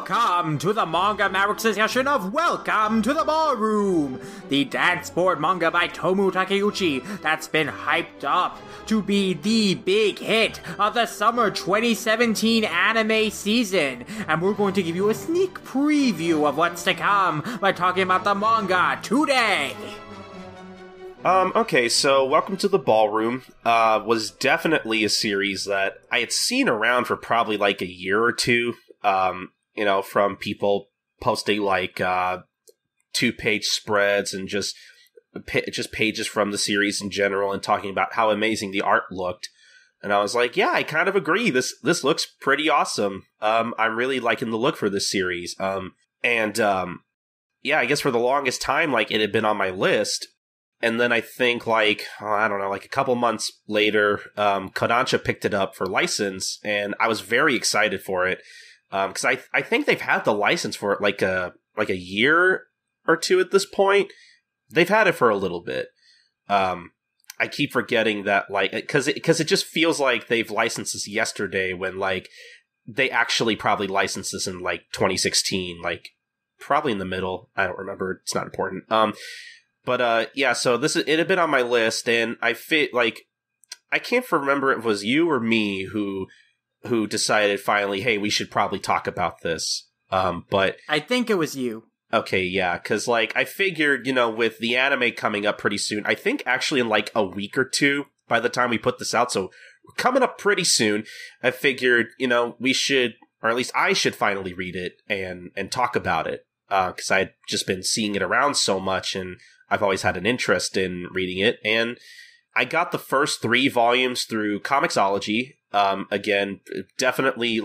Welcome to the Manga Mavericks session of Welcome to the Ballroom, the dancesport manga by Tomo Takeuchi that's been hyped up to be the big hit of the summer 2017 anime season, and we're going to give you a sneak preview of what's to come by talking about the manga today. Okay, so Welcome to the Ballroom was definitely a series that I had seen around for probably like a year or two, from people posting like 2-page spreads and just pages from the series in general and talking about how amazing the art looked. And I was like, yeah, I kind of agree. This looks pretty awesome. I'm really liking the look for this series. I guess for the longest time, like, it had been on my list. And then I think, a couple months later, Kodansha picked it up for license, and I was very excited for it. Because I think they've had the license for it like a year or two at this point. They've had it for a little bit. I keep forgetting that, because it just feels like they've licensed this yesterday when, they actually probably licensed this in, 2016, probably in the middle. I don't remember. It's not important. So it had been on my list, and I can't remember if it was you or me who decided finally, hey, we should probably talk about this. But I think it was you. Okay, yeah, because, I figured, with the anime coming up pretty soon, I think actually in, a week or two by the time we put this out, so we're coming up pretty soon, I figured, we should, or at least I should finally read it and talk about it, because I'd just been seeing it around so much, and I've always had an interest in reading it, and I got the first 3 volumes through Comixology. Again, definitely,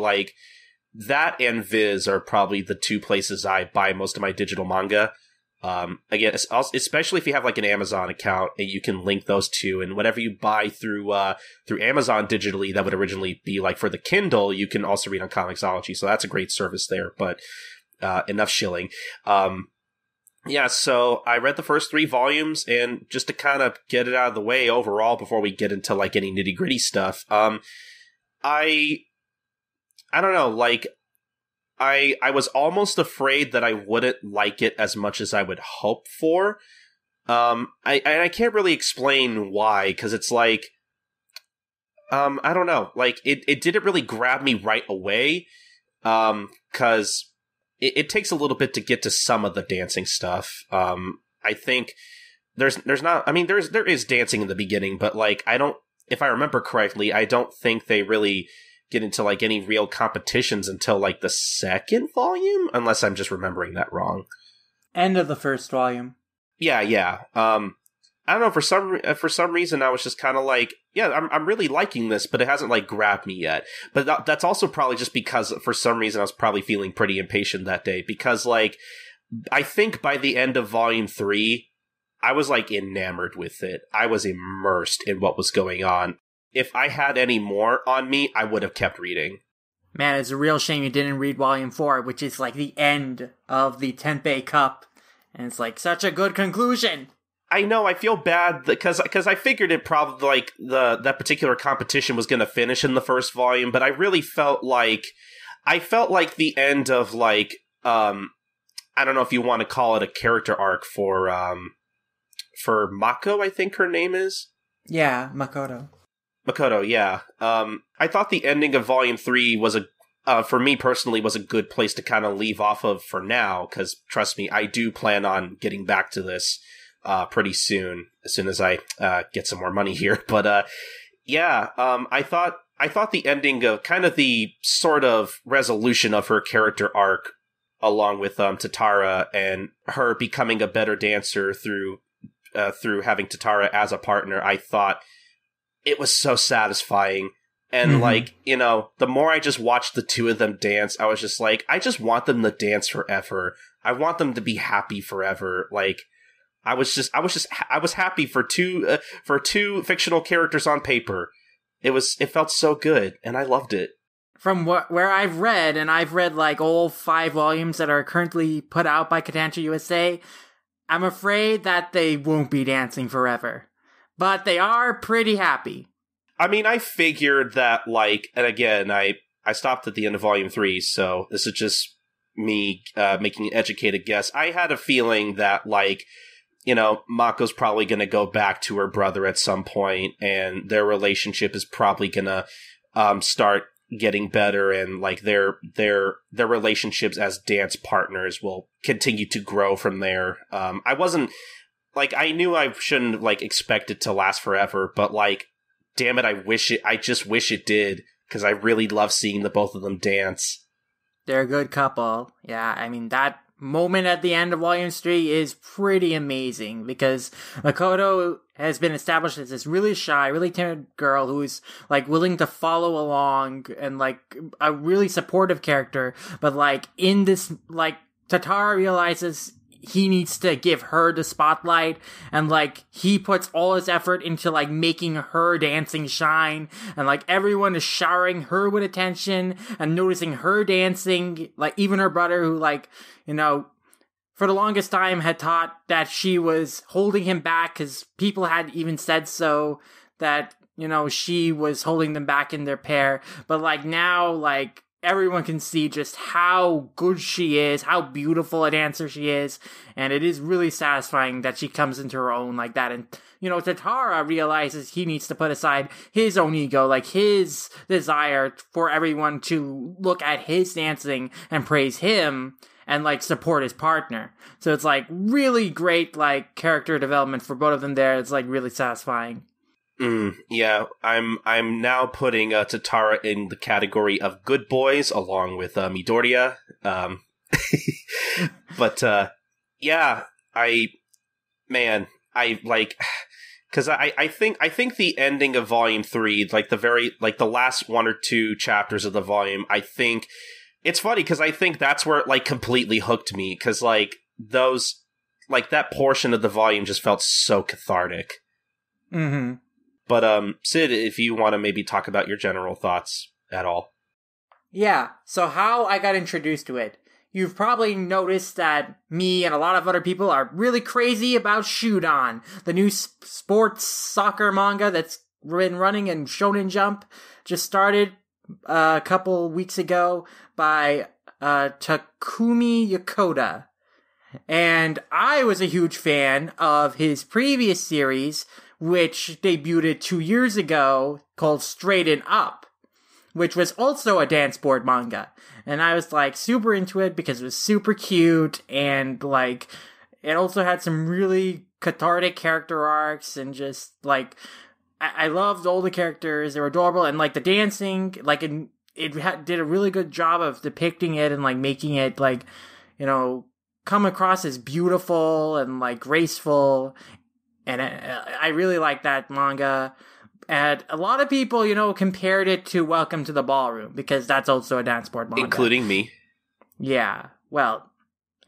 that and Viz are probably the 2 places I buy most of my digital manga. Again, especially if you have, an Amazon account, and you can link those 2, and whatever you buy through Amazon digitally that would originally be, for the Kindle, you can also read on Comixology, so that's a great service there, but enough shilling. Yeah, so I read the first 3 volumes, and just to kind of get it out of the way overall before we get into, any nitty-gritty stuff, I don't know, I was almost afraid that I wouldn't like it as much as I would hope for. I can't really explain why, because it's I don't know, it didn't really grab me right away, because it takes a little bit to get to some of the dancing stuff. I think there is dancing in the beginning, but if I remember correctly, I don't think they really get into any real competitions until the second volume, unless I'm just remembering that wrong. End of the first volume. Yeah. I don't know, for some reason I was just kind of I'm really liking this, but it hasn't grabbed me yet. But that's also probably just because for some reason I was probably feeling pretty impatient that day, because I think by the end of volume 3, I was enamored with it. I was immersed in what was going on. If I had any more on me, I would have kept reading. Man, it's a real shame you didn't read volume 4, which is the end of the Tenpei Cup. And it's such a good conclusion. I know, I feel bad because I figured it probably that particular competition was going to finish in the first volume, but I really felt the end of I don't know if you want to call it a character arc for Mako, I think her name is. Yeah, Makoto, yeah. I thought the ending of volume 3 was for me personally, was a good place to kind of leave off of for now, because trust me, I do plan on getting back to this pretty soon, as soon as I get some more money here. But I thought the ending of kind of the sort of resolution of her character arc, along with Tatara and her becoming a better dancer through having Tatara as a partner, I thought it was so satisfying. And the more I just watched the 2 of them dance, I was just I just want them to dance forever. I want them to be happy forever. I was happy for two fictional characters on paper. It felt so good, and I loved it. From where I've read, and I've read all 5 volumes that are currently put out by Kodansha USA, I'm afraid that they won't be dancing forever. But they are pretty happy. I mean, I figured that, and again, I stopped at the end of volume 3, so this is just me making an educated guess. I had a feeling that, like, you know, Mako's probably going to go back to her brother at some point, and their relationship is probably going to start getting better, and like their relationships as dance partners will continue to grow from there. I wasn't like, I knew I shouldn't like expect it to last forever, but like, damn it, I just wish it did, because I really love seeing the both of them dance. They're a good couple. Yeah, I mean, that moment at the end of Volume 3 is pretty amazing, because Makoto has been established as this really shy, really timid girl who is, like, willing to follow along and, like, a really supportive character, but, like, in this, like, Katara realizes he needs to give her the spotlight, and like he puts all his effort into like making her dancing shine, and like everyone is showering her with attention and noticing her dancing, like even her brother, who, like, you know, for the longest time had thought that she was holding him back, because people had even said so, that, you know, she was holding them back in their pair, but like now, like, everyone can see just how good she is, how beautiful a dancer she is, and it is really satisfying that she comes into her own like that. And, you know, Tatara realizes he needs to put aside his own ego, like his desire for everyone to look at his dancing and praise him and, like, support his partner. So it's, like, really great, like, character development for both of them there. It's, like, really satisfying. Yeah, I'm now putting Tatara in the category of good boys along with Midoriya. But yeah, I like, because I think the ending of Volume 3, like the last one or two chapters of the volume, I think it's funny because I think that's where it like completely hooked me, because like those, like that portion of the volume just felt so cathartic. Mm-hmm. But, Sid, if you want to maybe talk about your general thoughts at all. Yeah, so how I got introduced to it. You've probably noticed that me and a lot of other people are really crazy about Shudon, the new sports soccer manga that's been running in Shonen Jump. Just started a couple weeks ago by Takumi Yokota. And I was a huge fan of his previous series, which debuted 2 years ago, called Straighten Up, which was also a dance board manga. And I was, like, super into it because it was super cute, and, like, it also had some really cathartic character arcs, and just, like, I loved all the characters. They were adorable, and, like, the dancing, like, did a really good job of depicting it and, like, making it, like, you know, come across as beautiful and, like, graceful. And I really like that manga. And a lot of people, you know, compared it to Welcome to the Ballroom, because that's also a dance board manga. Including me. Yeah. Well,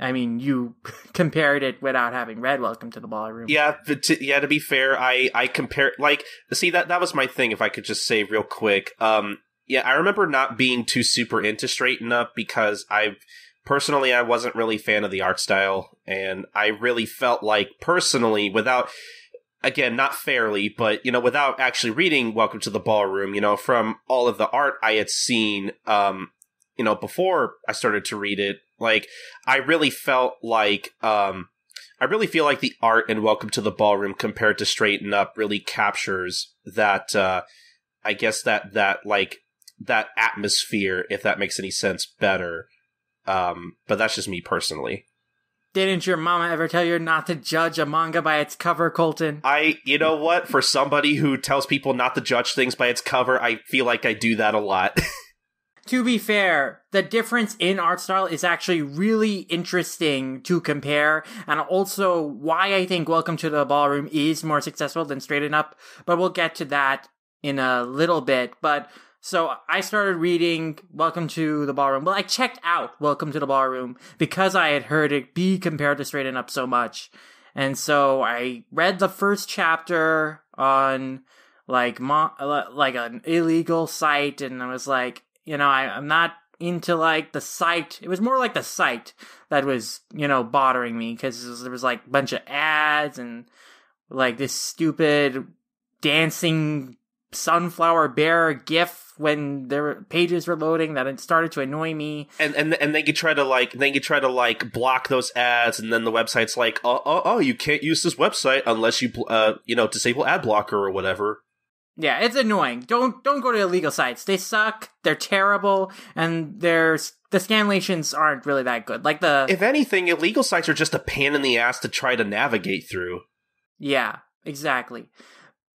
I mean, you compared it without having read Welcome to the Ballroom. Yeah, to be fair, I compare, like, see, that was my thing, if I could just say real quick. Yeah, I remember not being too super into Straighten Up, because personally, I wasn't really a fan of the art style, and I really felt like, personally, without, again, not fairly, but, you know, without actually reading Welcome to the Ballroom, you know, from all of the art I had seen, you know, before I started to read it, like, I really felt like, I really feel like the art in Welcome to the Ballroom compared to Straighten Up really captures that, I guess that atmosphere, if that makes any sense, better. But that's just me personally. Didn't your mama ever tell you not to judge a manga by its cover, Colton? You know what? For somebody who tells people not to judge things by its cover, I feel like I do that a lot. To be fair, the difference in art style is actually really interesting to compare, and also why I think Welcome to the Ballroom is more successful than Straighten Up, but we'll get to that in a little bit. But so I started reading Welcome to the Ballroom. Well, I checked out Welcome to the Ballroom because I had heard it be compared to Straighten Up so much. And so I read the first chapter on like an illegal site, and I was like, you know, I'm not into like the site. It was more like the site that was, you know, bothering me, because there was like a bunch of ads and like this stupid dancing sunflower bear gif when their pages were loading that it started to annoy me. And then you try to block those ads, and then the website's like, oh, you can't use this website unless you disable ad blocker or whatever. Yeah, it's annoying. Don't go to illegal sites. They suck. They're terrible, and the scanlations aren't really that good. If anything, illegal sites are just a pain in the ass to try to navigate through. Yeah, exactly.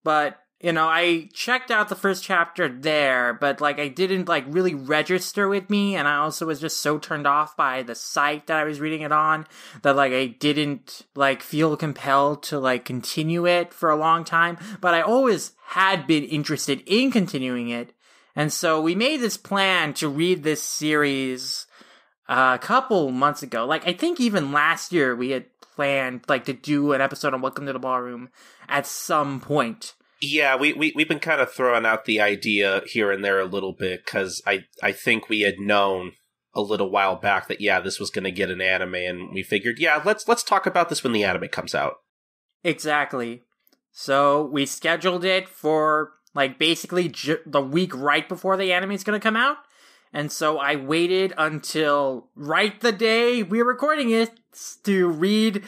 But I checked out the first chapter there, but I didn't really register with me, and I also was just so turned off by the site that I was reading it on that I didn't feel compelled to continue it for a long time. But I always had been interested in continuing it, and so we made this plan to read this series a couple months ago. I think even last year we had planned to do an episode on Welcome to the Ballroom at some point. Yeah, we've been kind of throwing out the idea here and there a little bit, because I think we had known a little while back that, this was going to get an anime, and we figured, let's talk about this when the anime comes out. Exactly. So we scheduled it for, basically the week right before the anime is going to come out, and so I waited until right the day we're recording it to read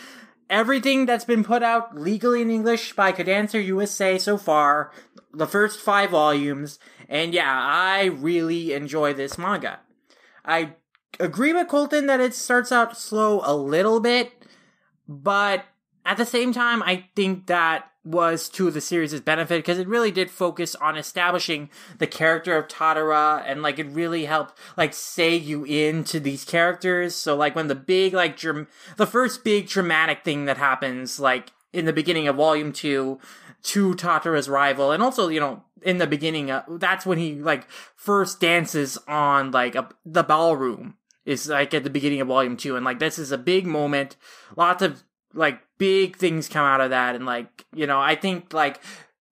everything that's been put out legally in English by Cadancer USA so far, the first 5 volumes, and I really enjoy this manga. I agree with Colton that it starts out slow a little bit, but at the same time, I think that was to the series' benefit, because it really did focus on establishing the character of Katara, and it really helped say you into these characters. So when the big the first big dramatic thing that happens in the beginning of volume 2 to Tatara's rival, and also in the beginning that's when he first dances on the ballroom is at the beginning of volume 2, and this is a big moment. Lots of big things come out of that, and I think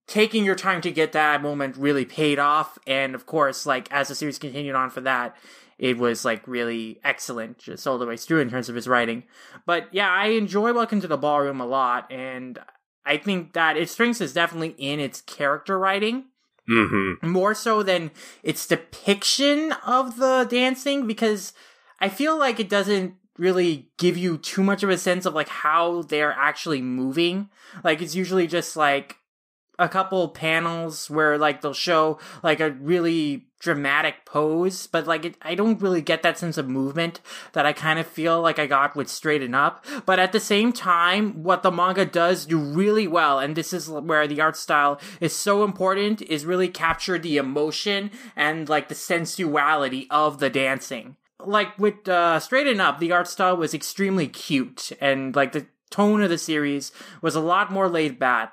taking your time to get that moment really paid off, and of course as the series continued on for that, it was really excellent just all the way through in terms of his writing. But I enjoy Welcome to the Ballroom a lot, and I think that its strength is definitely in its character writing. Mm-hmm. More so than its depiction of the dancing, because I feel it doesn't really give you too much of a sense of how they're actually moving. It's usually just a couple panels where they'll show a really dramatic pose, but I don't really get that sense of movement that I kind of feel I got with Straighten Up. But at the same time, what the manga does do really well, and this is where the art style is so important, is really capture the emotion and the sensuality of the dancing. With Straighten Up, the art style was extremely cute, and the tone of the series was a lot more laid back,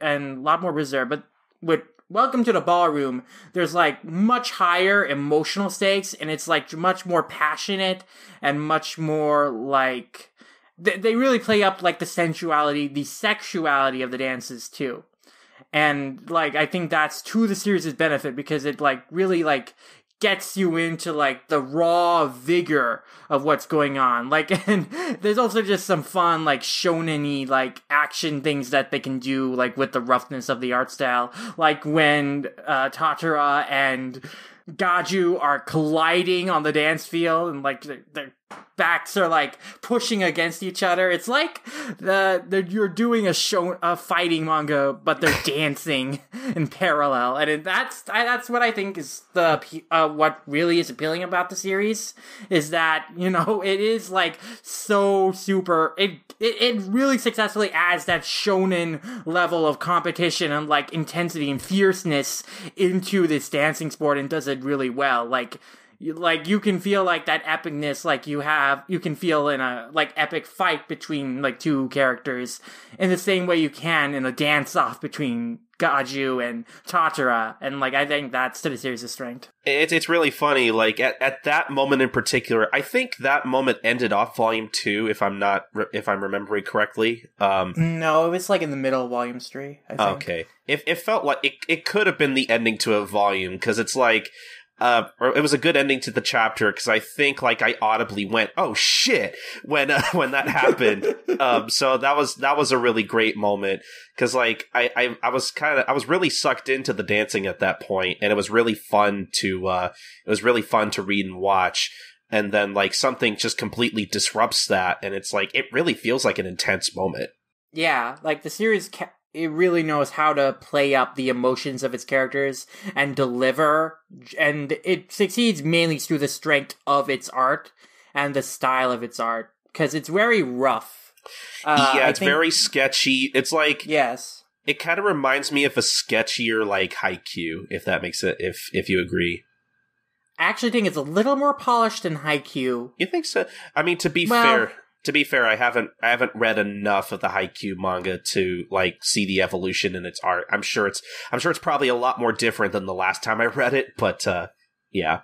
and a lot more reserved. But with Welcome to the Ballroom, there's much higher emotional stakes, and it's much more passionate and much more they really play up the sensuality, the sexuality of the dances too. And I think that's to the series' benefit, because it really gets you into the raw vigor of what's going on. And there's also just some fun shonen-y action things that they can do with the roughness of the art style. When Tatara and Gaju are colliding on the dance field, and their backs are pushing against each other. It's you're doing a fighting manga, but they're dancing in parallel, and that's what I think is what really is appealing about the series, is that it is so super. It really successfully adds that shonen level of competition and intensity and fierceness into this dancing sport, and does it really well. You can feel that epicness you can feel in a epic fight between two characters in the same way you can in a dance off between Gaju and Tatara, and I think that's to the series' strength. It's really funny, at that moment in particular, I think that moment ended off volume 2, if I'm remembering correctly. No, it was in the middle of volume 3, I think. Okay. It felt like it could have been the ending to a volume, because it's or it was a good ending to the chapter, because I think like I audibly went, "Oh shit," when that happened. So that was a really great moment, because like I was really sucked into the dancing at that point, and it was really fun to read and watch. And then like something just completely disrupts that, and it's like it really feels like an intense moment. Yeah, like the series, it really knows how to play up the emotions of its characters and deliver, and it succeeds mainly through the strength of its art and the style of its art, because it's very rough. It's very sketchy. It's like, yes, it kind of reminds me of a sketchier like Haikyuu, if that makes it, if you agree. I actually think it's a little more polished than Haikyuu. You think so? I mean, to be fair, I haven't read enough of the Haikyuu manga to like see the evolution in its art. I'm sure it's probably a lot more different than the last time I read it, but yeah.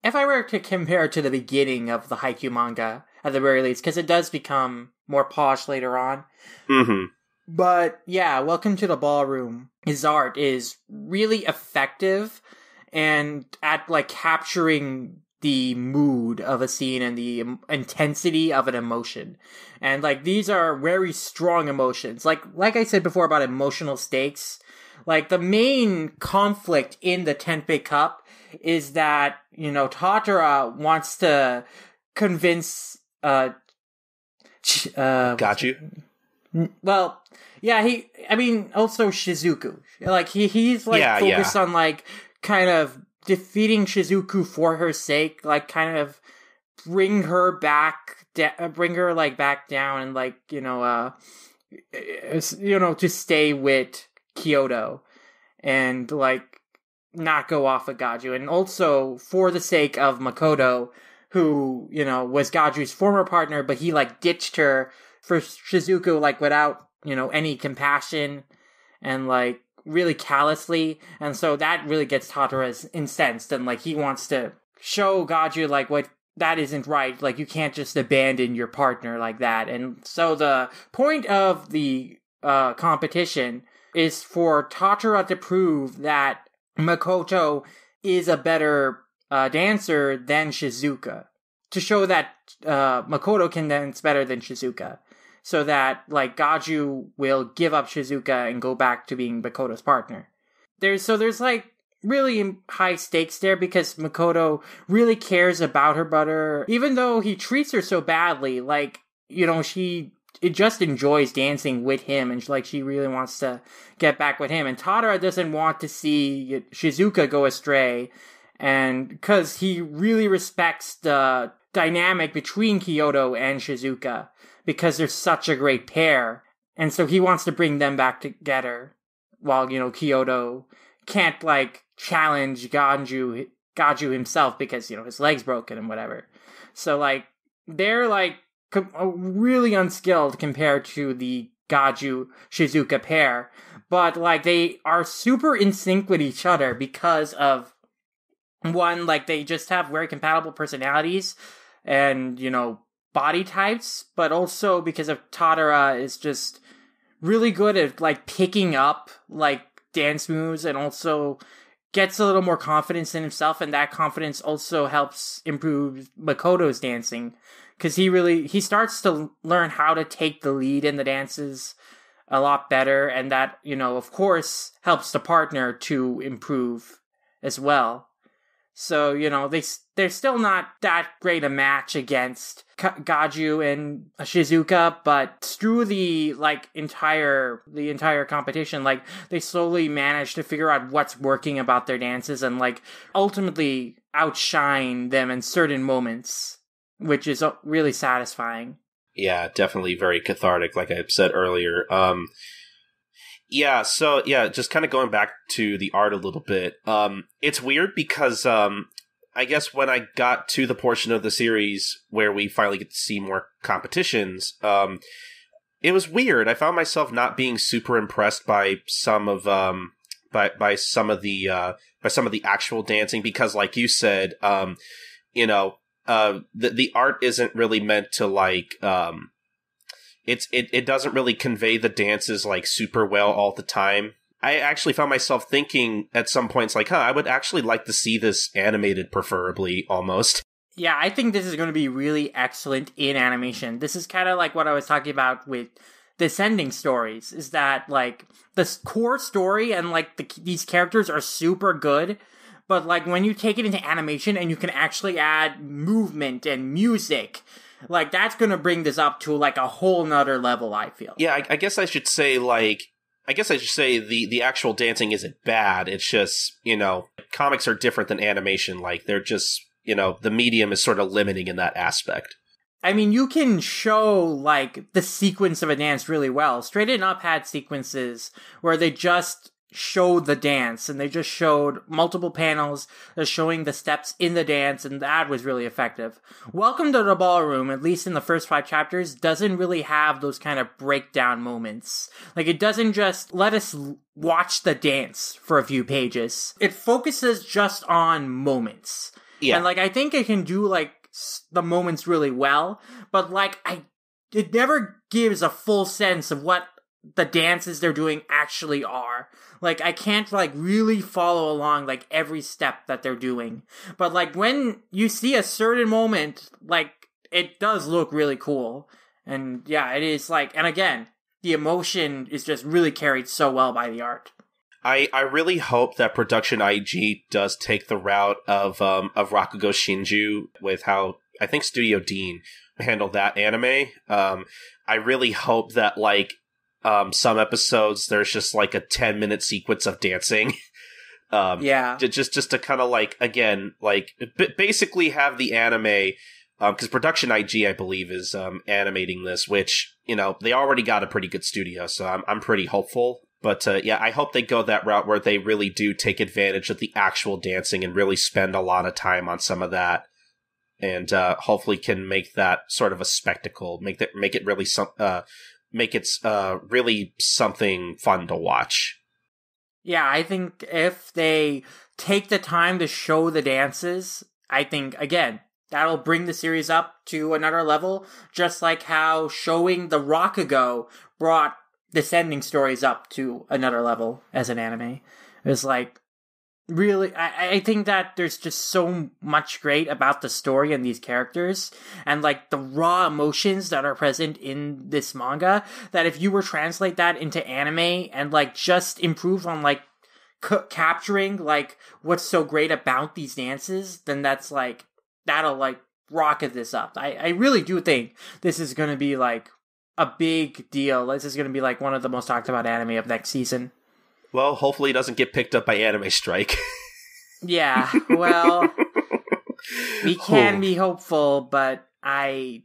If I were to compare it to the beginning of the Haikyuu manga, at the very least, because it does become more polished later on. Mm-hmm. But yeah, Welcome to the Ballroom. His art is really effective and at like capturing the mood of a scene and the intensity of an emotion. And like these are very strong emotions. Like I said before about emotional stakes, like the main conflict in the Tenpei Cup is that, Tatara wants to convince got you. Well, yeah, also Shizuku. Like he's like focused on like kind of defeating Shizuku for her sake, like kind of bring her back down, and like to stay with Hyodo and like not go off of Gaju, and also for the sake of Makoto, who was Gaju's former partner, but he like ditched her for Shizuku, like without any compassion and like really callously, and so that really gets Tatara incensed, and like he wants to show Gaju like what that isn't right, like you can't just abandon your partner like that. And so the point of the competition is for Tatara to prove that Makoto is a better dancer than Shizuka, to show that Makoto can dance better than Shizuka, so that, like, Gaju will give up Shizuka and go back to being Makoto's partner. There's, like, really high stakes there, because Makoto really cares about her brother, even though he treats her so badly. Like, she just enjoys dancing with him, and, like, she really wants to get back with him. And Tatara doesn't want to see Shizuka go astray, and because he really respects the dynamic between Hyodo and Shizuka, because they're such a great pair, and so he wants to bring them back together, while, Hyodo can't, like, challenge Gaju himself, because, his leg's broken and whatever. So, like, they're, like, really unskilled compared to the Gaju-Shizuka pair, but, like, they are super in sync with each other because of, one, like, they just have very compatible personalities, and, body types, but also because of Tatara is just really good at like picking up like dance moves, and also gets a little more confidence in himself, and that confidence also helps improve Makoto's dancing, because he starts to learn how to take the lead in the dances a lot better, and that of course helps the partner to improve as well. So, they're still not that great a match against Gaju and Shizuka, but through the, like, entire competition, like, they slowly manage to figure out what's working about their dances, and, like, ultimately outshine them in certain moments, which is really satisfying. Yeah, definitely very cathartic, like I said earlier. Just kind of going back to the art a little bit. It's weird because I guess when I got to the portion of the series where we finally get to see more competitions, it was weird. I found myself not being super impressed by some of by some of the actual dancing, because, like you said, the art isn't really meant to like it doesn't really convey the dances like super well all the time. I actually found myself thinking at some points, like, I would actually like to see this animated, preferably, almost. Yeah, I think this is going to be really excellent in animation. This is kind of like what I was talking about with Descending stories, is that, like, the core story and, like, these characters are super good, but, like, when you take it into animation and you can actually add movement and music, like, that's going to bring this up to, like, a whole nother level, I feel. Yeah, I guess I should say, the actual dancing isn't bad. It's just, comics are different than animation. Like, they're just, the medium is sort of limiting in that aspect. I mean, you can show, like, the sequence of a dance really well. Straighten Up had sequences where they just showed the dance, and they just showed multiple panels showing the steps in the dance, and that was really effective. Welcome to the Ballroom, at least in the first 5 chapters, doesn't really have those kind of breakdown moments. Like, it doesn't just let us watch the dance for a few pages. It focuses just on moments. Yeah. And, like, I think it can do, like, the moments really well, but, like, it never gives a full sense of what the dances they're doing actually are. Like, I can't, like, really follow along, like, every step that they're doing. But, like, when you see a certain moment, like, it does look really cool. And, yeah, it is, like, and again, the emotion is just really carried so well by the art. I really hope that Production IG does take the route of Rakugo Shinju with how I think Studio Dean handled that anime. I really hope that, like, some episodes there's just like a 10-minute sequence of dancing. Just to kind of, like, again, like, basically have the anime, because Production IG, I believe, is animating this, which, they already got a pretty good studio, so I'm pretty hopeful. But, I hope they go that route where they really do take advantage of the actual dancing and really spend a lot of time on some of that. And, hopefully can make that sort of a spectacle, make it really something fun to watch. Yeah, I think if they take the time to show the dances, I think, again, that'll bring the series up to another level, just like how showing the Rakugo brought Descending stories up to another level as an anime. It's like, really, I think that there's just so much great about the story and these characters, and, like, the raw emotions that are present in this manga, that if you were translate that into anime and, like, just improve on, like, capturing, like, what's so great about these dances, then that's, like, that'll, like, rocket this up. I really do think this is gonna be, like, a big deal. This is going to be, like, one of the most talked about anime of next season. Well, hopefully it doesn't get picked up by Anime Strike. Yeah, well, we can be hopeful, but I'm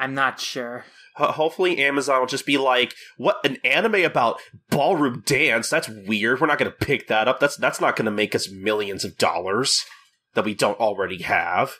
not sure. Hopefully Amazon will just be like, what, an anime about ballroom dance? That's weird. We're not going to pick that up. That's not going to make us millions of dollars that we don't already have.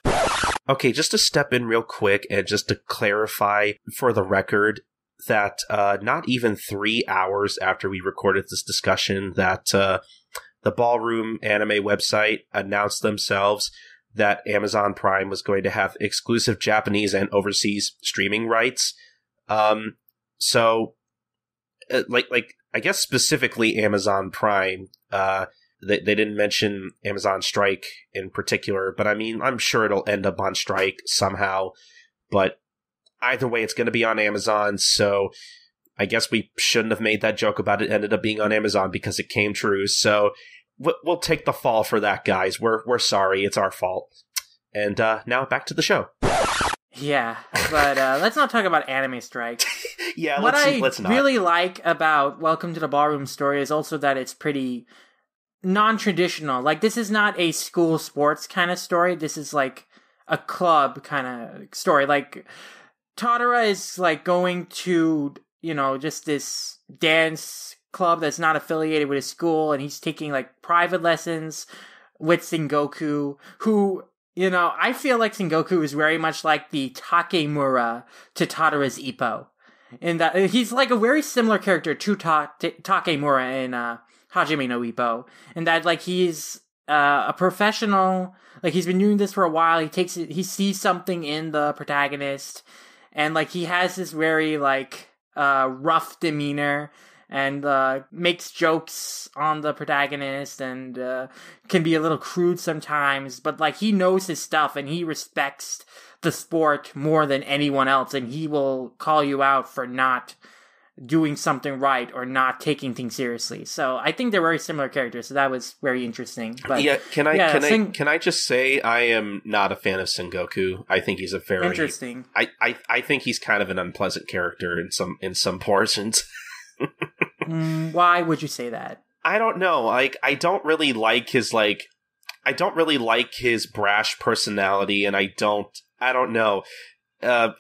Okay, just to step in real quick and just to clarify for the record that not even 3 hours after we recorded this discussion that the Ballroom anime website announced themselves that Amazon Prime was going to have exclusive Japanese and overseas streaming rights. So, I guess specifically Amazon Prime, they didn't mention Amazon Strike in particular, but I mean, I'm sure it'll end up on Strike somehow. But either way, it's going to be on Amazon, so I guess we shouldn't have made that joke about it ended up being on Amazon because it came true. So we'll take the fall for that, guys. We're sorry. It's our fault. And now back to the show. Yeah, but let's not talk about Anime Strike. Yeah, let's not. Really like about Welcome to the Ballroom story is also that it's pretty non-traditional. Like, this is not a school sports kind of story. This is, like, a club kind of story. Like, Katara is, like, going to, just this dance club that's not affiliated with his school, and he's taking, like, private lessons with Singoku, who, I feel like Singoku is very much like the Takemura to Tadara's Ippo. In that, he's, like, a very similar character to Takemura in, Hajime no Ippo, and that, like, he's a professional, like, he's been doing this for a while, he sees something in the protagonist, and, like, he has this very, like, rough demeanor, and makes jokes on the protagonist and can be a little crude sometimes, but like he knows his stuff and he respects the sport more than anyone else, and he will call you out for not doing something right or not taking things seriously. So I think they're very similar characters, so that was very interesting. But can I just say I am not a fan of Sengoku. I think he's a very interesting. I think he's kind of an unpleasant character in some portions. Why would you say that? I don't know. Like I don't really like his brash personality, and I don't know.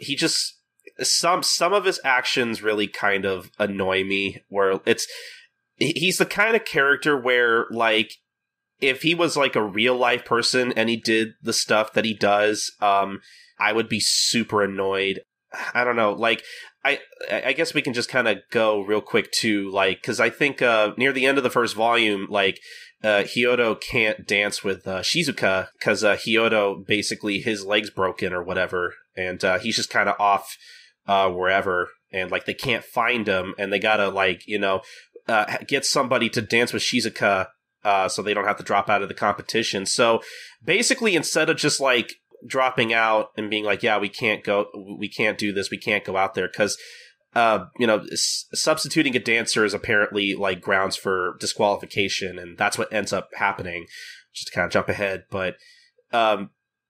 He just some of his actions really kind of annoy me, where he's the kind of character where, like, if he was like a real life person and he did the stuff that he does, I would be super annoyed. I don't know, like, I guess we can just kind of go real quick to, like, because I think near the end of the first volume, like, Hyodo can't dance with Shizuka because Hyodo, basically his leg's broken or whatever, and he's just kind of off wherever, and like they can't find him, and they gotta, like, get somebody to dance with Shizuka so they don't have to drop out of the competition. So basically, instead of just like dropping out and being like, yeah, we can't do this, we can't go out there, because substituting a dancer is apparently like grounds for disqualification, and that's what ends up happening. Just to kind of jump ahead, but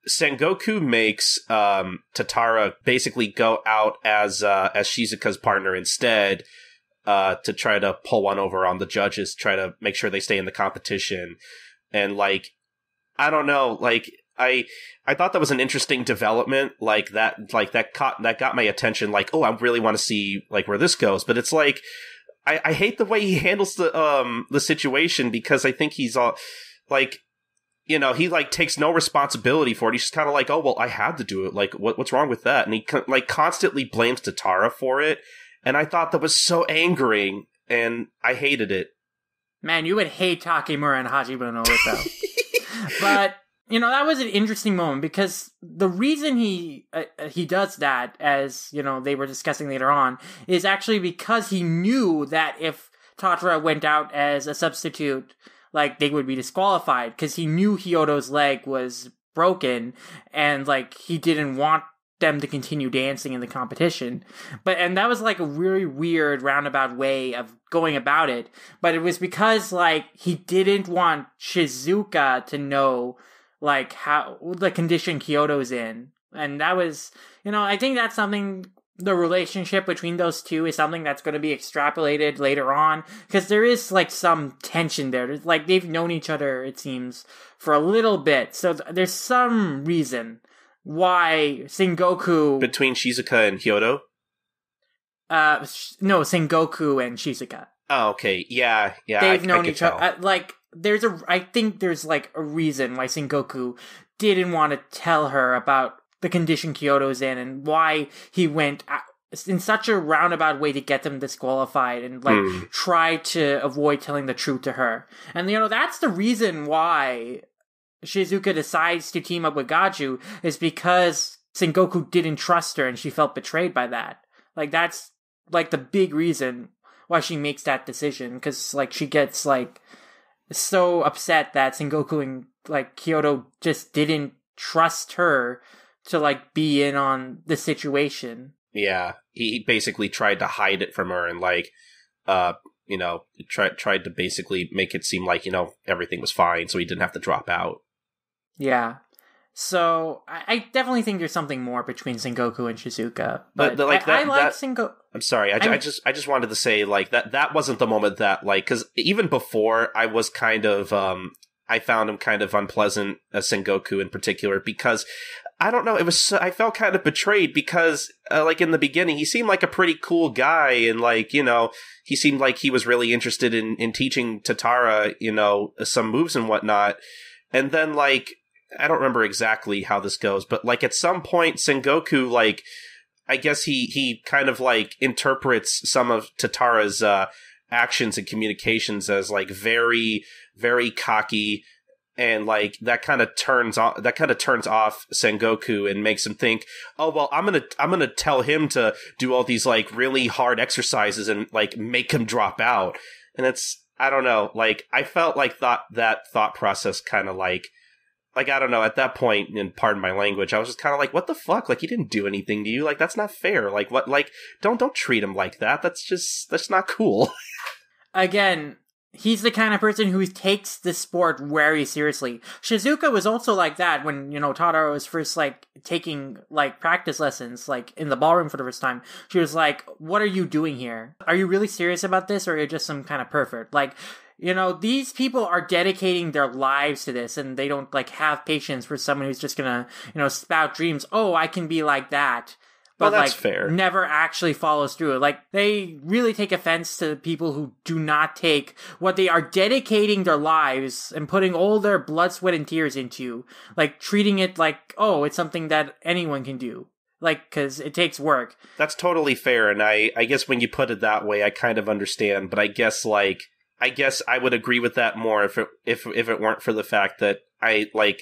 Sengoku makes Katara basically go out as Shizuka's partner instead, to try to pull one over on the judges, try to make sure they stay in the competition. And like, I don't know, like I thought that was an interesting development, like that got my attention, like, oh, I really want to see like where this goes. But it's like I hate the way he handles the situation, because I think he's all like, he like takes no responsibility for it. He's just kind of like, oh, well, I had to do it. Like, what's wrong with that? And he like constantly blames Katara for it. And I thought that was so angering, and I hated it. Man, you would hate Takemura and Hajime no Ito. But, that was an interesting moment, because the reason he does that, as, they were discussing later on, is actually because he knew that if Katara went out as a substitute, like, they would be disqualified, because he knew Hyodo's leg was broken, and, like, he didn't want them to continue dancing in the competition. And that was, like, a really weird roundabout way of going about it, but it was because, like, he didn't want Shizuka to know, like, how the condition Hyodo's in. And that was, I think that's something, the relationship between those two is something that's going to be extrapolated later on, because there is, like, some tension there. There's, like, they've known each other, it seems, for a little bit, so there's some reason why Sengoku... Between Shizuka and Hyodo? No, Sengoku and Shizuka. Oh, okay. Yeah. They've known each other. I think there's, like, a reason why Sengoku didn't want to tell her about the condition Hyodo's in, and why he went in such a roundabout way to get them disqualified, and like try to avoid telling the truth to her. And that's the reason why Shizuka decides to team up with Gaju, is because Sengoku didn't trust her and she felt betrayed by that. Like, that's like the big reason why she makes that decision, because like she gets like so upset that Sengoku and like Hyodo just didn't trust her to like be in on the situation. Yeah, he basically tried to hide it from her, and like tried to basically make it seem like everything was fine, so he didn't have to drop out. Yeah, so I definitely think there's something more between Sengoku and Shizuka, but I like Sengoku. I'm sorry, I just wanted to say, like, that wasn't the moment that, like, because even before I was kind of I found him kind of unpleasant, Sengoku in particular, because I don't know, I felt kind of betrayed, because like in the beginning he seemed like a pretty cool guy, and like he seemed like he was really interested in teaching Katara some moves and whatnot, and then like I don't remember exactly how this goes, but like at some point Sengoku, like, I guess he kind of like interprets some of Tatara's actions and communications as like very, very cocky, And like that kind of turns off Sengoku and makes him think, oh well, I'm gonna tell him to do all these like really hard exercises and like make him drop out. And it's, I don't know, like I felt like that thought process kind of like I don't know, at that point, and pardon my language, I was just kind of like, what the fuck? Like, he didn't do anything to you. Like, that's not fair. Like, what? Like, don't treat him like that. That's not cool. Again, he's the kind of person who takes the sport very seriously. Shizuka was also like that when, Tadara was first, like, taking, like, practice lessons, like, in the ballroom for the first time. She was like, what are you doing here? Are you really serious about this, or are you just some kind of pervert? Like, these people are dedicating their lives to this, and they don't, like, have patience for someone who's just gonna, spout dreams. Oh, I can be like that. But, well, that's like, fair. Never actually follows through. Like, they really take offense to people who do not take what they are dedicating their lives and putting all their blood, sweat, and tears into. Like, treating it like, oh, it's something that anyone can do. Like, because it takes work. That's totally fair, and I guess when you put it that way, I kind of understand. But I guess I would agree with that more if it weren't for the fact that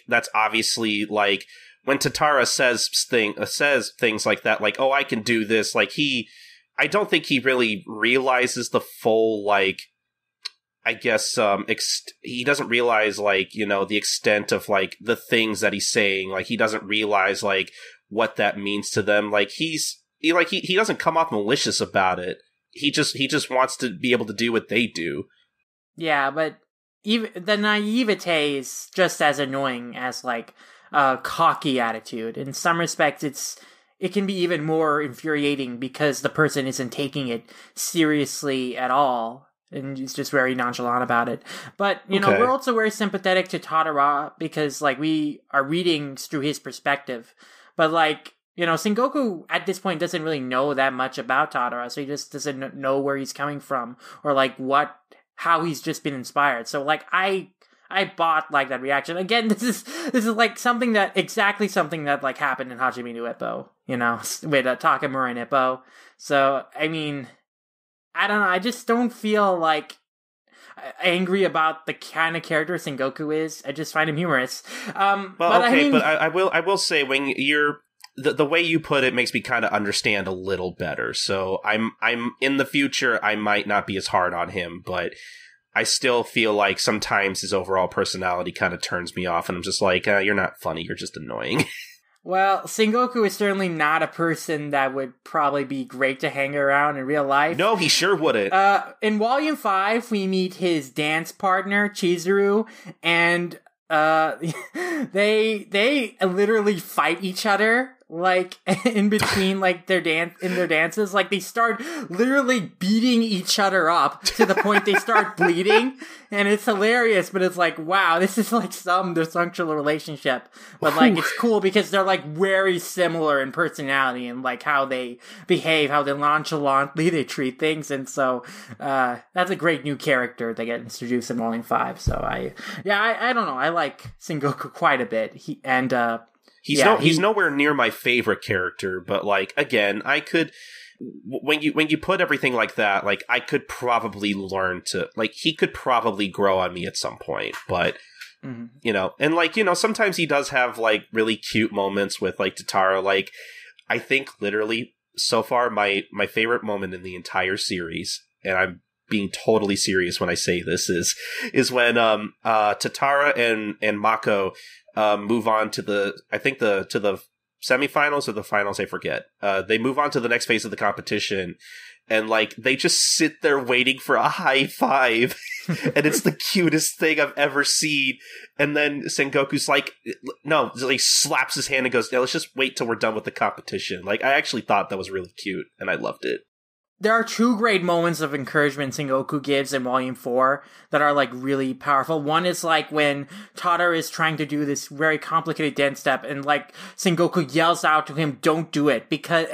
that's obviously like when Katara says things like that, like, oh, I can do this. Like I don't think he really realizes the full, like, I guess, he doesn't realize, like, the extent of, like, the things that he's saying. Like, he doesn't realize, like, what that means to them. Like, he doesn't come off malicious about it. He just wants to be able to do what they do. Yeah, but even the naivete is just as annoying as, like, a cocky attitude. In some respects, it can be even more infuriating because the person isn't taking it seriously at all, and is just very nonchalant about it. But, we're also very sympathetic to Tadara because, like, we are reading through his perspective. But, like, Singoku at this point doesn't really know that much about Tadara, so he just doesn't know where he's coming from or, like, how he's just been inspired. So, like, I bought, like, that reaction. Again, this is like exactly something that like happened in Hajime no Ippo, with Takamura and Ippo. So, I mean, I don't know. I just don't feel like angry about the kind of character Sengoku is. I just find him humorous. I will say, when you're the way you put it makes me kind of understand a little better. So I'm in the future, I might not be as hard on him, but I still feel like sometimes his overall personality kind of turns me off, and I'm just like, you're not funny, you're just annoying. Well, Singoku is certainly not a person that would probably be great to hang around in real life. No, he sure wouldn't. In Volume 5, we meet his dance partner, Chizuru, and they literally fight each other, like, in between, like, their dances. Like, they start literally beating each other up to the point they start bleeding, and it's hilarious, but it's like, wow, this is like some dysfunctional relationship. But, like, it's cool because they're, like, very similar in personality and, like, how they behave, how they nonchalantly they treat things, and so, that's a great new character that get introduced in Volume 5, so I don't know, I like Sengoku quite a bit, He's nowhere near my favorite character, but, like, again, I could, when you put everything like that, like, I could probably learn to, like, he could probably grow on me at some point, but, and, like, sometimes he does have, like, really cute moments with, like, Katara. Like, I think literally, so far, my favorite moment in the entire series, and I'm being totally serious when I say this, is when Katara and Mako move on to the semifinals or the finals, I forget. They move on to the next phase of the competition, and, like, they just sit there waiting for a high five, and it's the cutest thing I've ever seen. And then Sengoku's like, no, he slaps his hand and goes, yeah, let's just wait till we're done with the competition. Like, I actually thought that was really cute, and I loved it. There are two great moments of encouragement Sengoku gives in Volume 4 that are, like, really powerful. One is, like, when Tadara is trying to do this very complicated dance step, and, like, Sengoku yells out to him, don't do it, because,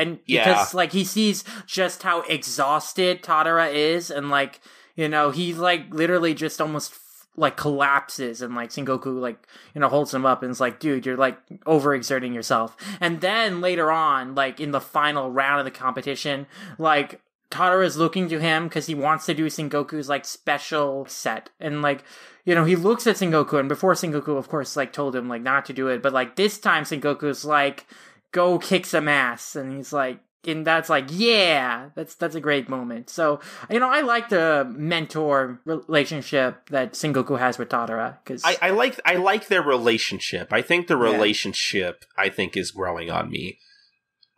like, he sees just how exhausted Tadara is, and, like, he, like, literally just almost, like, collapses, and, like, Sengoku, like, holds him up and is like, dude, you're, like, overexerting yourself. And then later on, like, in the final round of the competition, like, Tadara is looking to him because he wants to do Sengoku's, like, special set. And, like, you know, he looks at Sengoku, and before Sengoku, of course, like, told him, like, not to do it. But, like, this time Sengoku's like, go kick some ass. And he's like, and that's like, yeah, that's a great moment. So, you know, I like the mentor relationship that Sengoku has with Tadara. Cause I like their relationship. I think the relationship, I think, is growing on me.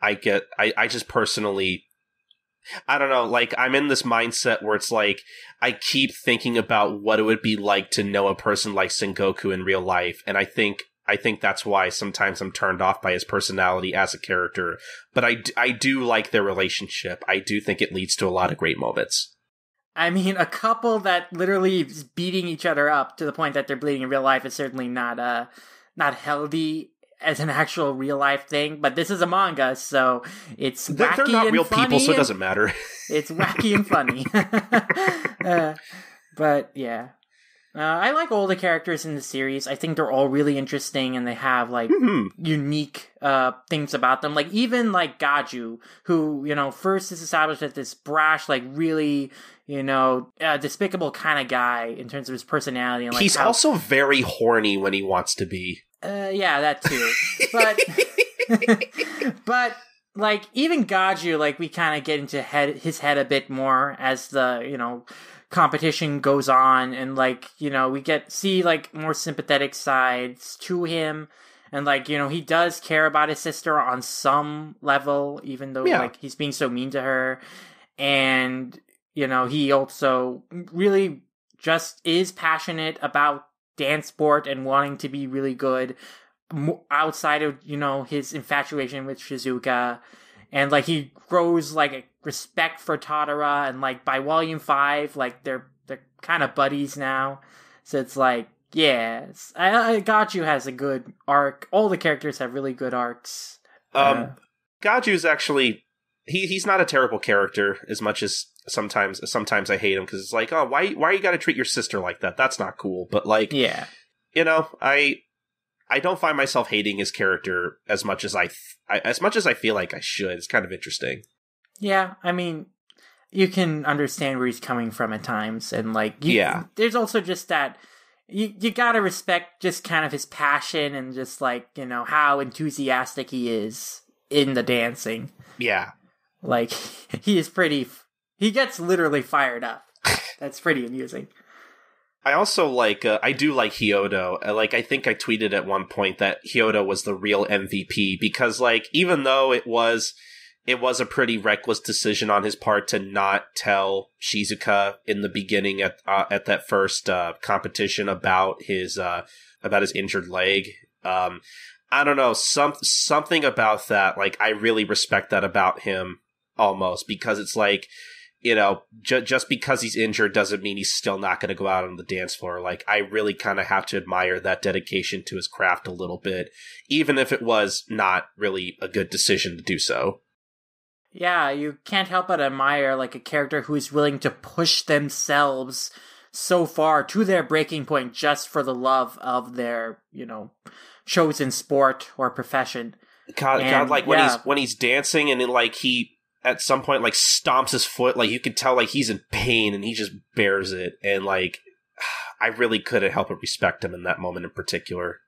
I just personally, I don't know, like, I'm in this mindset where it's like, I keep thinking about what it would be like to know a person like Sengoku in real life, and I think that's why sometimes I'm turned off by his personality as a character. But I do like their relationship. I do think it leads to a lot of great moments. I mean, a couple that literally is beating each other up to the point that they're bleeding in real life is certainly not healthy as an actual real life thing. But this is a manga, so it's wacky. They're not and real funny people, so it doesn't matter. It's wacky and funny. But yeah. I like all the characters in the series. I think they're all really interesting, and they have, like, unique things about them. Like, even, like, Gaju, who, you know, first is established as this brash, like, really, you know, despicable kind of guy in terms of his personality. And, like, he's also very horny when he wants to be. Yeah, that too. But, like, even Gaju, like, we kind of get into his head a bit more as the, you know, competition goes on, and, like, you know, we see like more sympathetic sides to him, and, like, you know, he does care about his sister on some level, even though like he's being so mean to her. And, you know, he also really just is passionate about dance sport and wanting to be really good outside of, you know, his infatuation with Shizuka. And, like, he grows, like, a respect for Tadara, and, like, by volume 5, like, they're kind of buddies now. So it's like, yeah, Gaju has a good arc. All the characters have really good arcs. Gaju's actually, he's not a terrible character, as much as sometimes I hate him, because it's like, oh, why you gotta treat your sister like that? That's not cool. But, like, yeah, you know, I don't find myself hating his character as much as I feel like I should. It's kind of interesting. Yeah, I mean, you can understand where he's coming from at times, and, like, there's also just that you gotta respect just kind of his passion and just, like, you know, how enthusiastic he is in the dancing. Yeah, like, he gets literally fired up. That's pretty amusing. I also like, I do like Hyodo. Like, I think I tweeted at one point that Hyodo was the real MVP, because, like, even though it was a pretty reckless decision on his part to not tell Shizuka in the beginning at that first competition about his injured leg. I don't know, something about that. Like, I really respect that about him, almost, because it's like, you know, just because he's injured doesn't mean he's still not going to go out on the dance floor. Like, I really kind of have to admire that dedication to his craft a little bit, even if it was not really a good decision to do so. Yeah, you can't help but admire, like, a character who is willing to push themselves so far to their breaking point just for the love of their, you know, chosen sport or profession. God, like, when he's dancing and then, like, he at some point, like, stomps his foot, like, you could tell, like, he's in pain, and he just bears it, and, like, I really couldn't help but respect him in that moment in particular.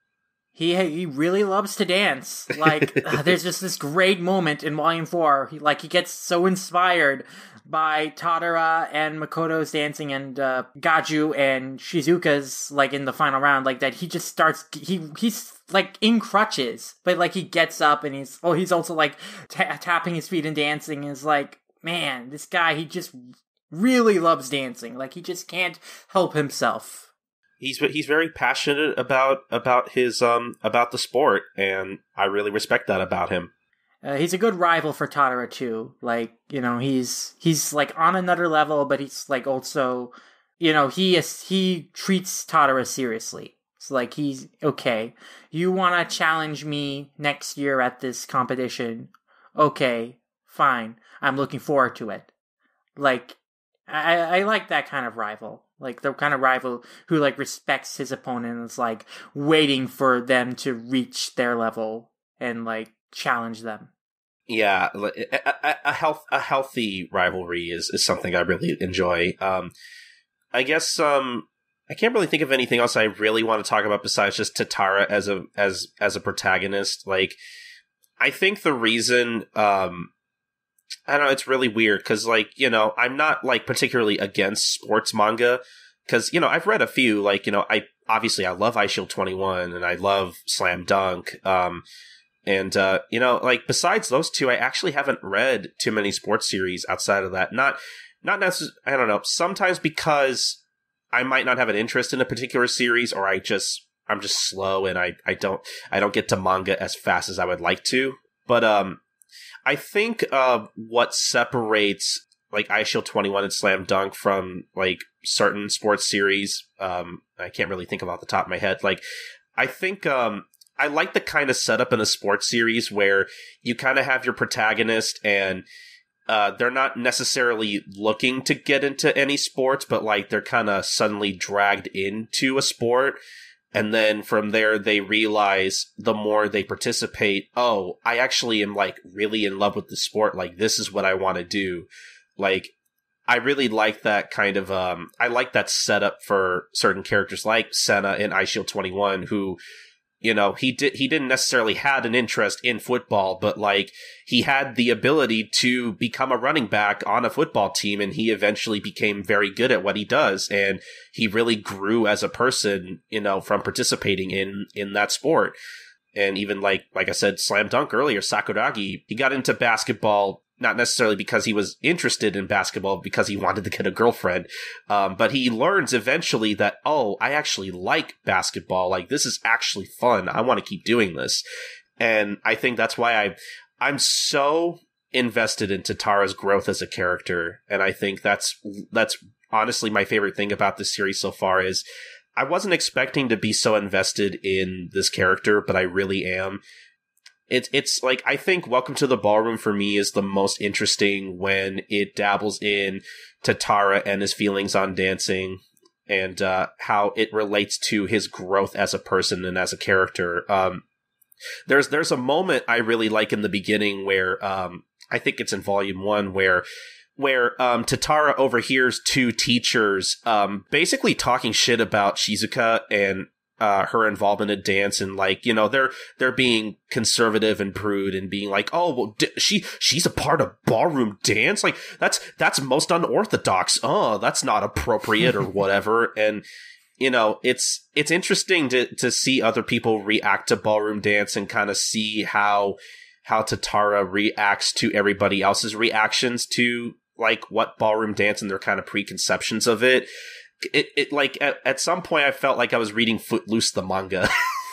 He really loves to dance. Like, there's just this great moment in Volume 4. He gets so inspired by Tadara and Makoto's dancing and Gaju and Shizuka's, like, in the final round, like, that he just starts, he's like, in crutches, but, like, he gets up and he's also, like, tapping his feet and dancing, and is like, man, this guy, he just really loves dancing. Like, he just can't help himself. He's very passionate about his about the sport, and I really respect that about him. He's a good rival for Tadara too. Like, you know, he's like on another level, but he's, like, also, you know, he treats Tadara seriously. It's like, he's okay. You want to challenge me next year at this competition? Okay, fine. I'm looking forward to it. Like, I like that kind of rival. Like, the kind of rival who, like, respects his opponent and is, like, waiting for them to reach their level and, like, challenge them. Yeah, a healthy rivalry is something I really enjoy. I guess I can't really think of anything else I really want to talk about besides just Katara as a protagonist. Like, I think the reason I don't know, it's really weird because, like, you know, I'm not like particularly against sports manga because, you know, I've read a few. Like, you know, I love I Shield 21 and I love Slam Dunk. And, you know, like, besides those two, I actually haven't read too many sports series outside of that. Not necessarily, I don't know, sometimes because I might not have an interest in a particular series, or I'm just slow and I don't get to manga as fast as I would like to. But, I think, what separates, like, I Shield 21 and Slam Dunk from, like, certain sports series, I can't really think of off the top of my head. Like, I think, I like the kind of setup in a sports series where you kind of have your protagonist and they're not necessarily looking to get into any sports, but like they're kind of suddenly dragged into a sport. And then from there, they realize the more they participate, oh, I actually am like really in love with the sport. Like, this is what I want to do. Like, I really like that kind of, I like that setup for certain characters like Senna in I Shield 21, who, you know, he didn't necessarily had an interest in football, but like he had the ability to become a running back on a football team, and he eventually became very good at what he does, and he really grew as a person, you know, from participating in that sport. And even like I said, Slam Dunk earlier, Sakuragi, he got into basketball not necessarily because he was interested in basketball, because he wanted to get a girlfriend. But he learns eventually that, oh, I actually like basketball. Like, this is actually fun. I want to keep doing this. And I think that's why I'm so invested in Tatara's growth as a character. And I think that's honestly my favorite thing about this series so far is I wasn't expecting to be so invested in this character, but I really am. It's like, I think Welcome to the Ballroom for me is the most interesting when it dabbles in Katara and his feelings on dancing and how it relates to his growth as a person and as a character. There's a moment I really like in the beginning where I think it's in volume 1 where Katara overhears two teachers basically talking shit about Shizuka and her involvement in dance, and like, you know, they're being conservative and prude and being like, oh, well, she's a part of ballroom dance, like that's most unorthodox, oh, that's not appropriate or whatever. And you know, it's interesting to see other people react to ballroom dance and kind of see how Katara reacts to everybody else's reactions to like what ballroom dance and their kind of preconceptions of it. It like at some point I felt like I was reading Footloose the manga.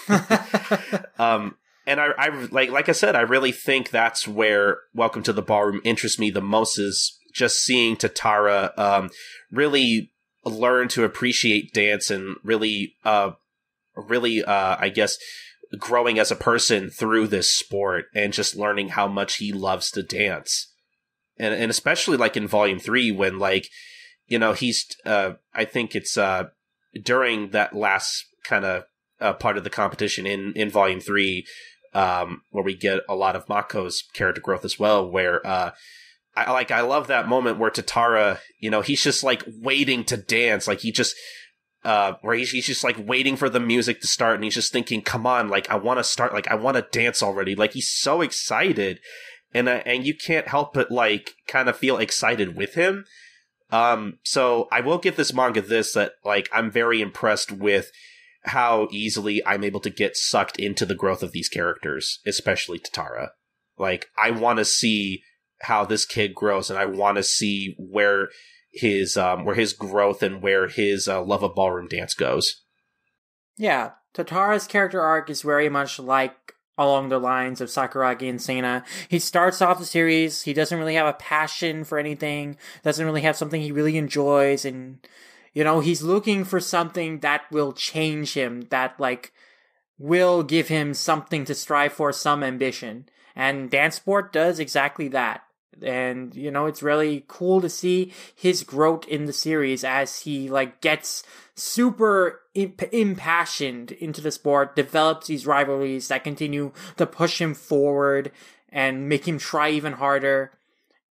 And I like I said, I really think that's where Welcome to the Ballroom interests me the most, is just seeing Katara really learn to appreciate dance and really I guess growing as a person through this sport and just learning how much he loves to dance. And especially like in volume 3 when like, you know, he's, I think it's, during that last kind of, part of the competition in volume 3, where we get a lot of Mako's character growth as well, where, I love that moment where Katara, you know, he's just like waiting to dance. Like he just, where he's just like waiting for the music to start and he's just thinking, come on, like I want to start, like I want to dance already. Like he's so excited and you can't help but like kind of feel excited with him. So I will give this manga this, that like I'm very impressed with how easily I'm able to get sucked into the growth of these characters, especially Katara. Like I want to see how this kid grows, and I want to see where his growth and where his love of ballroom dance goes. Yeah, Tatara's character arc is very much like along the lines of Sakuragi and Seina. He starts off the series, he doesn't really have a passion for anything, doesn't really have something he really enjoys, and, you know, he's looking for something that will change him, that, like, will give him something to strive for, some ambition. And dancesport does exactly that. And, you know, it's really cool to see his growth in the series as he, like, gets super impassioned into the sport, develops these rivalries that continue to push him forward, and make him try even harder.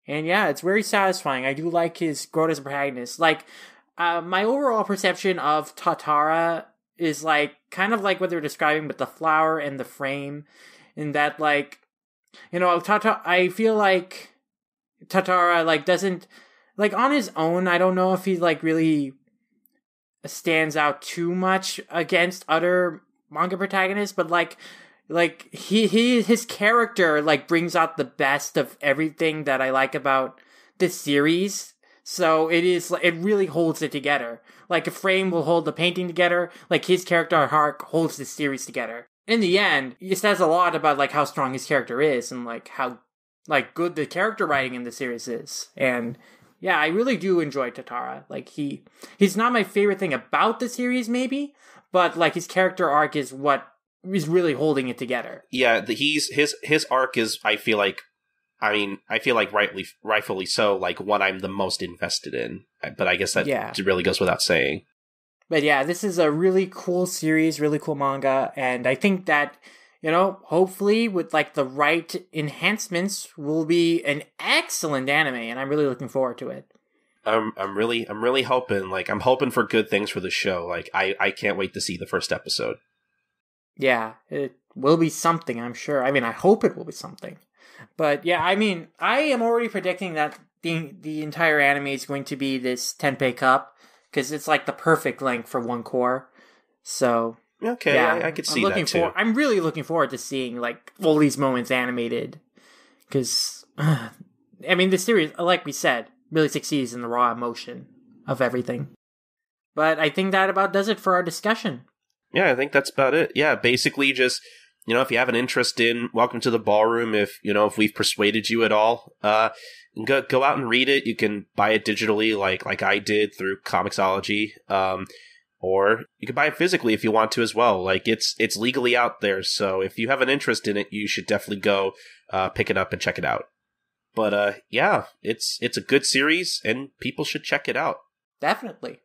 And yeah, it's very satisfying. I do like his growth as a protagonist. Like, my overall perception of Katara is like kind of like what they're describing with the flower and the frame, in that like, you know, I feel like Katara like doesn't like on his own. I don't know if he like really stands out too much against other manga protagonists, but like his character like brings out the best of everything that I like about this series. So it really holds it together. Like a frame will hold the painting together, like his character arc holds the series together. In the end, it says a lot about like how strong his character is and like how like good the character writing in the series is. And yeah, I really do enjoy Katara. Like he's not my favorite thing about the series maybe, but like his character arc is what is really holding it together. Yeah, his arc is, I feel like rightfully so, like what I'm the most invested in. But I guess that really goes without saying. But yeah, this is a really cool series, really cool manga, and I think that, you know, hopefully with like the right enhancements will be an excellent anime, and I'm really looking forward to it. I'm really hoping, like, I'm hoping for good things for the show. Like, I can't wait to see the first episode. Yeah, it will be something, I'm sure. I mean, I hope it will be something. But yeah, I mean, I am already predicting that the entire anime is going to be this Tenpei Cup, because it's like the perfect length for one core. So okay, yeah, I could see that too. I'm really looking forward to seeing like all these moments animated, because I mean, the series, like we said, really succeeds in the raw emotion of everything. But I think that about does it for our discussion. Yeah, I think that's about it. Yeah, basically just, you know, if you have an interest in Welcome to the Ballroom, if we've persuaded you at all, go out and read it. You can buy it digitally like I did through Comixology, or you can buy it physically if you want to as well. Like it's legally out there, so if you have an interest in it, you should definitely go pick it up and check it out. But yeah, it's a good series and people should check it out. Definitely.